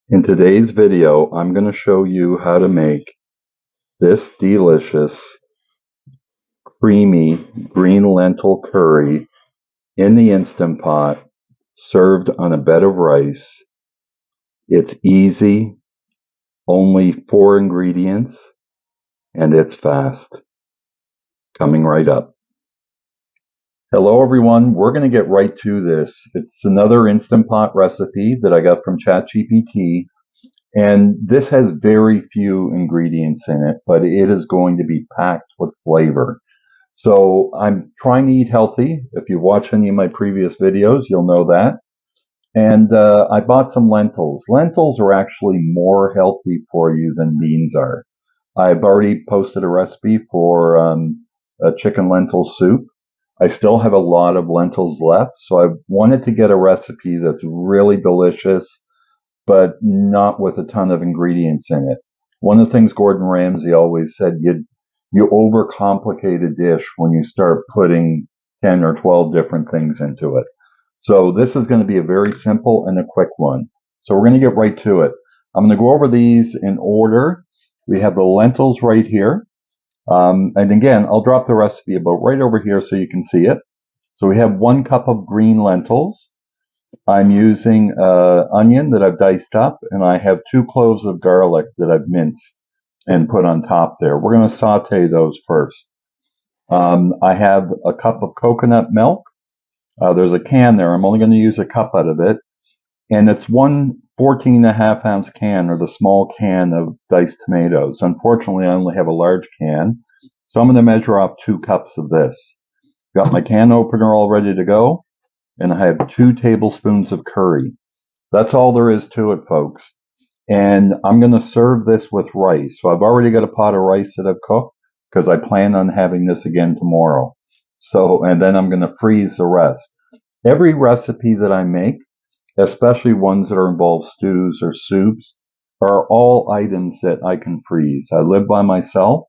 In today's video, I'm going to show you how to make this delicious, creamy green lentil curry in the Instant Pot, served on a bed of rice. It's easy, only 4 ingredients, and it's fast. Coming right up. Hello everyone, we're going to get right to this. It's another Instant Pot recipe that I got from ChatGPT. And this has very few ingredients in it, but it is going to be packed with flavor. So I'm trying to eat healthy. If you've watched any of my previous videos, you'll know that. And I bought some lentils. Lentils are actually more healthy for you than beans are. I've already posted a recipe for a chicken lentil soup. I still have a lot of lentils left, so I wanted to get a recipe that's really delicious, but not with a ton of ingredients in it. One of the things Gordon Ramsay always said, you overcomplicate a dish when you start putting 10 or 12 different things into it. So this is going to be a very simple and a quick one. So we're going to get right to it. I'm going to go over these in order. We have the lentils right here. And again, I'll drop the recipe about right over here so you can see it. So we have 1 cup of green lentils. I'm using onion that I've diced up, and I have 2 cloves of garlic that I've minced and put on top there. We're going to saute those first. I have a cup of coconut milk. There's a can there. I'm only going to use a cup out of it. And it's 1 14.5-ounce can, or the small can of diced tomatoes. Unfortunately, I only have a large can, so I'm going to measure off 2 cups of this. Got my can opener all ready to go. And I have 2 tablespoons of curry. That's all there is to it, folks. And I'm going to serve this with rice. So I've already got a pot of rice that I've cooked because I plan on having this again tomorrow. And then I'm going to freeze the rest. Every recipe that I make, especially ones that involve stews or soups, are all items that I can freeze. I live by myself,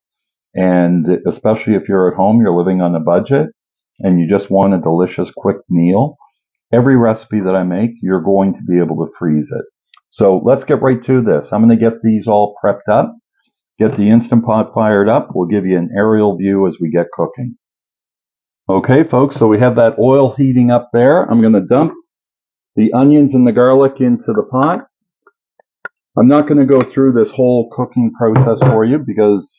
and especially if you're at home, you're living on a budget, and you just want a delicious, quick meal, every recipe that I make, you're going to be able to freeze it. So let's get right to this. I'm going to get these all prepped up, get the Instant Pot fired up. We'll give you an aerial view as we get cooking. Okay, folks, so we have that oil heating up there. I'm going to dump the onions and the garlic into the pot. I'm not going to go through this whole cooking process for you because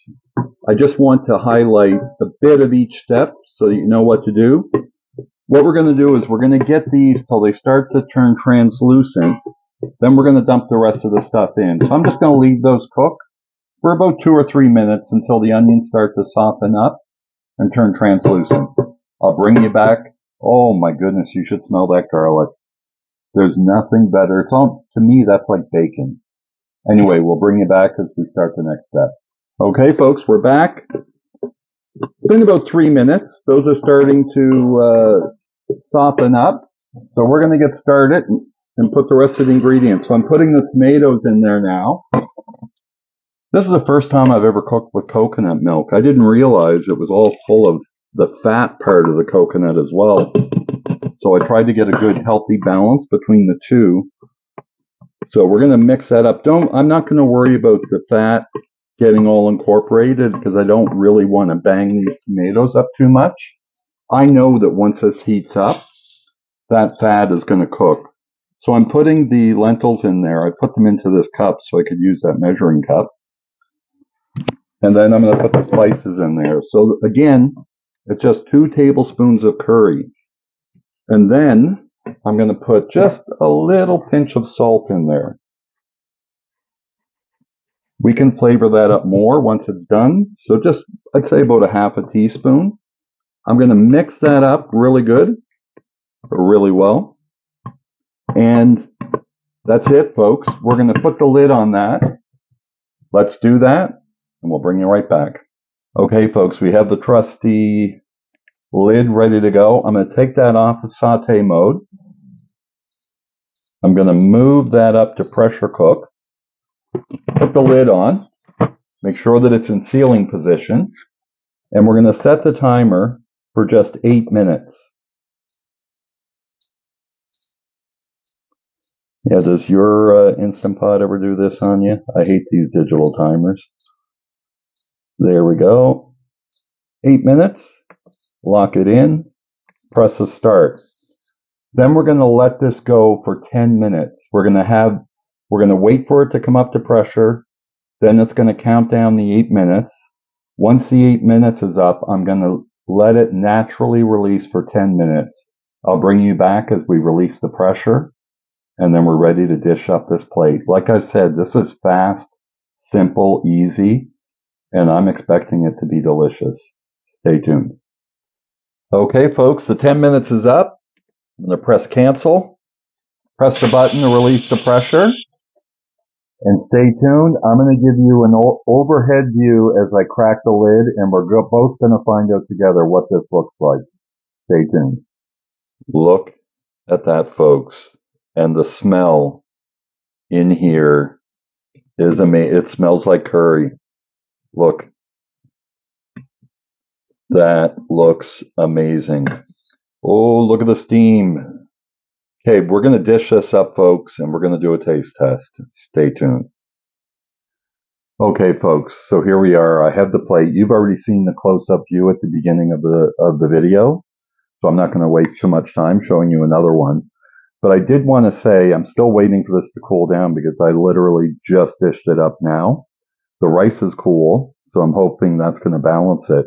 I just want to highlight a bit of each step so that you know what to do. What we're going to do is we're going to get these till they start to turn translucent. Then we're going to dump the rest of the stuff in. So I'm just going to leave those cook for about 2 or 3 minutes until the onions start to soften up and turn translucent. I'll bring you back. Oh my goodness, you should smell that garlic. There's nothing better. To me, that's like bacon. Anyway, we'll bring you back as we start the next step. Okay, folks, we're back. It's been about 3 minutes. Those are starting to soften up. So we're going to get started and put the rest of the ingredients. So I'm putting the tomatoes in there now. This is the first time I've ever cooked with coconut milk. I didn't realize it was all full of the fat part of the coconut as well. So I tried to get a good healthy balance between the two. So we're going to mix that up. I'm not going to worry about the fat getting all incorporated because I don't really want to bang these tomatoes up too much. I know that once this heats up, that fat is going to cook. So I'm putting the lentils in there. I put them into this cup so I could use that measuring cup. And then I'm going to put the spices in there. So again, it's just 2 tablespoons of curry. And then I'm going to put just a little pinch of salt in there. We can flavor that up more once it's done. So just, I'd say about a half a teaspoon. I'm going to mix that up really good, really well. And that's it, folks. We're going to put the lid on that. Let's do that, and we'll bring you right back. Okay, folks, we have the trusty lid ready to go. I'm going to take that off of saute mode. I'm going to move that up to pressure cook. Put the lid on. Make sure that it's in sealing position. And we're going to set the timer for just 8 minutes. Yeah, does your Instant Pot ever do this on you? I hate these digital timers. There we go. 8 minutes. Lock it in. Press the start. Then we're going to let this go for 10 minutes. We're going to wait for it to come up to pressure. Then it's going to count down the 8 minutes. Once the 8 minutes is up, I'm going to let it naturally release for 10 minutes. I'll bring you back as we release the pressure, and then we're ready to dish up this plate. Like I said, this is fast, simple, easy, and I'm expecting it to be delicious. Stay tuned. Okay, folks, the 10 minutes is up. I'm going to press cancel. Press the button to release the pressure. And stay tuned. I'm going to give you an overhead view as I crack the lid, and we're both going to find out together what this looks like. Stay tuned. Look at that, folks. And the smell in here is amazing. It smells like curry. Look. That looks amazing. Oh, look at the steam. Okay, we're going to dish this up, folks, and we're going to do a taste test. Stay tuned. Okay, folks, so here we are. I have the plate. You've already seen the close-up view at the beginning of the video, so I'm not going to waste too much time showing you another one. But I did want to say I'm still waiting for this to cool down because I literally just dished it up now. The rice is cool, so I'm hoping that's going to balance it.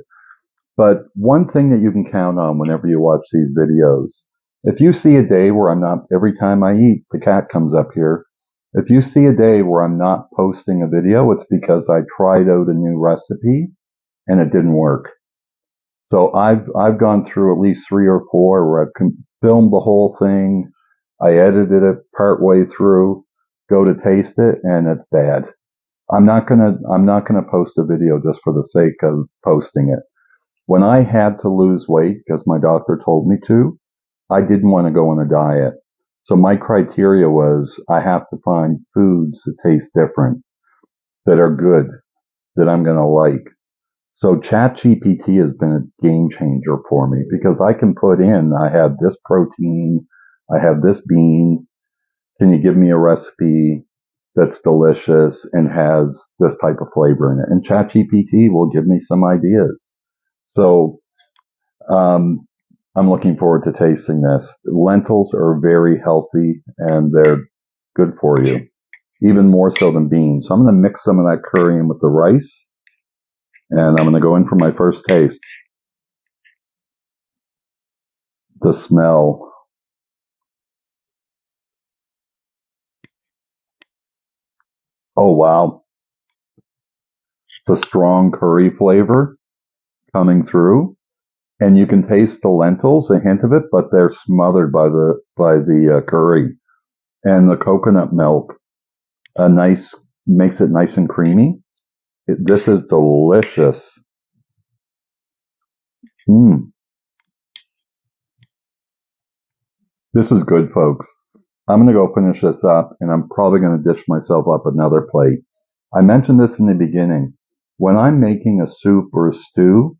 But one thing that you can count on whenever you watch these videos, if you see a day where I'm not, every time I eat, the cat comes up here. If you see a day where I'm not posting a video, it's because I tried out a new recipe and it didn't work. So I've gone through at least 3 or 4 where I've filmed the whole thing. I edited it part way through, go to taste it, and it's bad. I'm not gonna post a video just for the sake of posting it. When I had to lose weight because my doctor told me to, I didn't want to go on a diet. So my criteria was I have to find foods that taste different, that are good, that I'm going to like. So ChatGPT has been a game changer for me because I can put in, I have this protein, I have this bean. Can you give me a recipe that's delicious and has this type of flavor in it? And ChatGPT will give me some ideas. So I'm looking forward to tasting this. Lentils are very healthy and they're good for you, even more so than beans. So I'm going to mix some of that curry in with the rice, and I'm going to go in for my first taste. The smell. Oh, wow. The strong curry flavor coming through. And you can taste the lentils, a hint of it, but they're smothered by the curry. And the coconut milk makes it nice and creamy. This is delicious. This is good, folks. I'm going to go finish this up, and I'm probably going to dish myself up another plate. I mentioned this in the beginning. When I'm making a soup or a stew,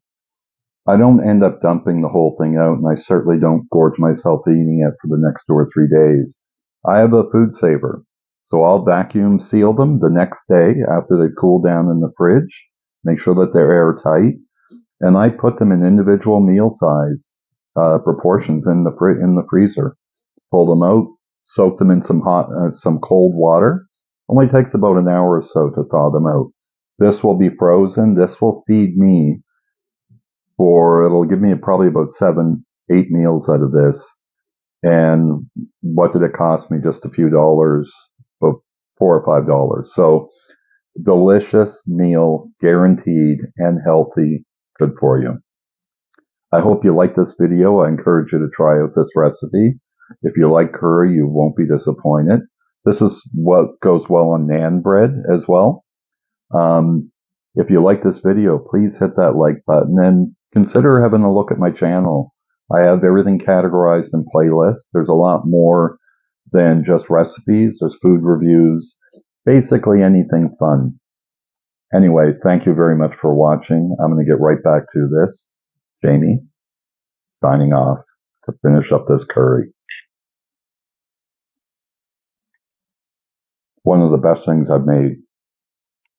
I don't end up dumping the whole thing out, and I certainly don't gorge myself eating it for the next 2 or 3 days. I have a food saver, so I'll vacuum seal them the next day after they cool down in the fridge, make sure that they're airtight, and I put them in individual meal size proportions in the freezer. Pull them out, soak them in some cold water. Only takes about an hour or so to thaw them out. This will be frozen. This will feed me it'll give me probably about 7, 8 meals out of this. And what did it cost me? Just a few dollars, about $4 or $5. So delicious meal, guaranteed and healthy, good for you. I hope you like this video. I encourage you to try out this recipe. If you like curry, you won't be disappointed. This is what goes well on naan bread as well. If you like this video, please hit that like button and consider having a look at my channel. I have everything categorized in playlists. There's a lot more than just recipes. There's food reviews, basically anything fun. Anyway, thank you very much for watching. I'm going to get right back to this. Jamie, signing off to finish up this curry. one of the best things I've made.